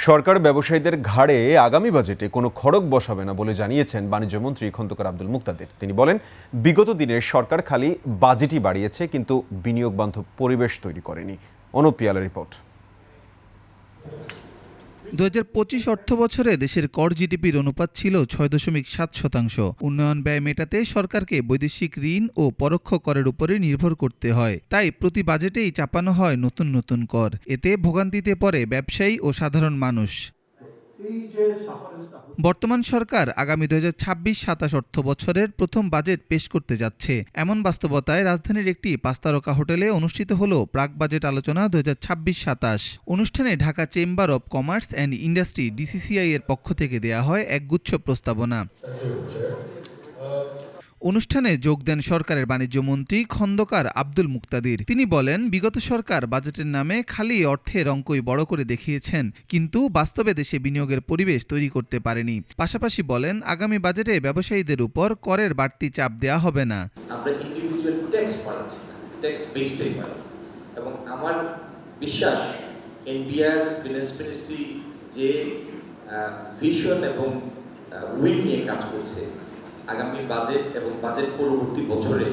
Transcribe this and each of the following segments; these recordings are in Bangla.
সরকার ব্যবসায়ীদের ঘাড়ে আগামী বাজেটে কোনো খড়গ বসাবে না বলে জানিয়েছেন বাণিজ্যমন্ত্রী খন্দকার আব্দুল মুক্তাদির। তিনি বলেন, বিগত দিনের সরকার খালি বাজেটই বাড়িয়েছে, কিন্তু বিনিয়োগ বান্ধব পরিবেশ তৈরি করেনি। অনুপ পিয়ালের রিপোর্ট। ২০২৫ অর্থ বছরে দেশের কর জিডিপির অনুপাত ছিল ৬.৭%। উন্নয়ন ব্যয় মেটাতে সরকারকে বৈদেশিক ঋণ ও পরোক্ষ করের উপরে নির্ভর করতে হয়। তাই প্রতি বাজেটেই চাপানো হয় নতুন নতুন কর। এতে ভোগান্তিতে পড়ে ব্যবসায়ী ও সাধারণ মানুষ। বর্তমান সরকার আগামী ২০২৬-২৭ অর্থ বছরের প্রথম বাজেট পেশ করতে যাচ্ছে। এমন বাস্তবতায় রাজধানীর একটি ৫ তারকা হোটেলে অনুষ্ঠিত হল প্রাক বাজেট আলোচনা ২০২৬-২৭। অনুষ্ঠানে Dhaka chamber of commerce and industry DCCI এর পক্ষ থেকে দেয়া হয় একগুচ্ছ প্রস্তাবনা। অনুষ্ঠানে যোগ দেন সরকারের বাণিজ্যমন্ত্রী খন্দকার আব্দুল মুক্তাদির। তিনি বলেন, বিগত সরকার বাজেটের নামে খালি অর্থের অঙ্কই বড় করে দেখিয়েছেন, কিন্তু বাস্তবে দেশে বিনিয়োগের পরিবেশ তৈরি করতে পারেনি। পাশাপাশি বলেন, আগামী বাজেটে ব্যবসায়ীদের উপর করের বাড়তি চাপ দেওয়া হবে না। আমরা ইন্ডিভিজুয়াল ট্যাক্স বাড়াচ্ছি, ট্যাক্স বেসটাই বাড়াবো। এবং আমার বিশ্বাস এনবিআর ফিনান্স মিনিস্ট্রি যে ভিশন এবং উইল নিয়ে কাজ করছে, আগামী বাজেট এবং বাজেট পরবর্তী বছরে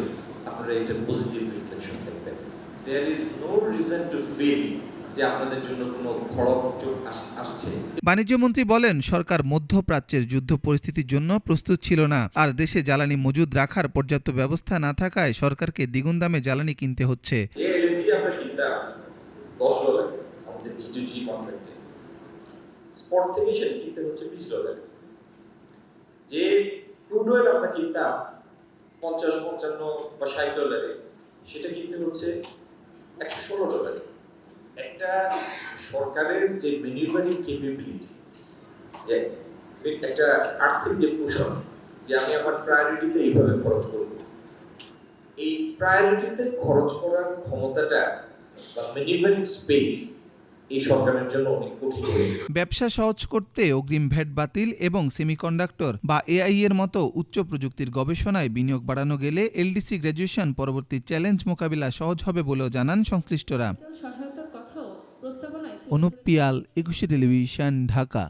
আপনারা এটা পজিটিভ রিফ্লেকশন দেখবেন। There is no reason to feel যে আপনাদের জন্য কোনো খড়গ আসছে। বাণিজ্যমন্ত্রী বলেন, সরকার মধ্যপ্রাচ্যের যুদ্ধ পরিস্থিতির জন্য প্রস্তুত ছিল না, আর দেশে জ্বালানি মজুদ রাখার পর্যাপ্ত ব্যবস্থা না থাকায় সরকারকে দ্বিগুণ দামে জ্বালানি কিনতে হচ্ছে। যে এলএনজি আমরা কিনতাম $10 আমাদের ডিস্ট্রিক্ট কন্ট্রাক্টে, স্পট থেকে সেটা কিনতে হচ্ছে $20। যে ক্রুড অয়েল আমরা কিনতাম 50, 55 বা $60, সেটা কিনতে হচ্ছে $116। একটা সরকারের যে ম্যানুভারিং ক্যাপাবিলিটি, যে একটা আর্থিক যে পোষণ, যে আমি আমার প্রায়োরিটিতে এইভাবে খরচ করব, এই প্রায়োরিটিতে খরচ করার ক্ষমতাটা বা ম্যানুভারিং স্পেস এই সরকারের জন্য অনেক কঠিন। ব্যবসা সহজ করতে অগ্রিম ভ্যাট বাতিল এবং সেমিকন্ডাক্টর বা এআই এর মতো উচ্চ প্রযুক্তির গবেষণায় বিনিয়োগ বাড়ানো গেলে এলডিসি গ্র্যাজুয়েশন পরবর্তী চ্যালেঞ্জ মোকাবিলা সহজ হবে বলেও জানান সংশ্লিষ্টরা। অনুপ পিয়াল, ২১ টেলিভিশন, ঢাকা।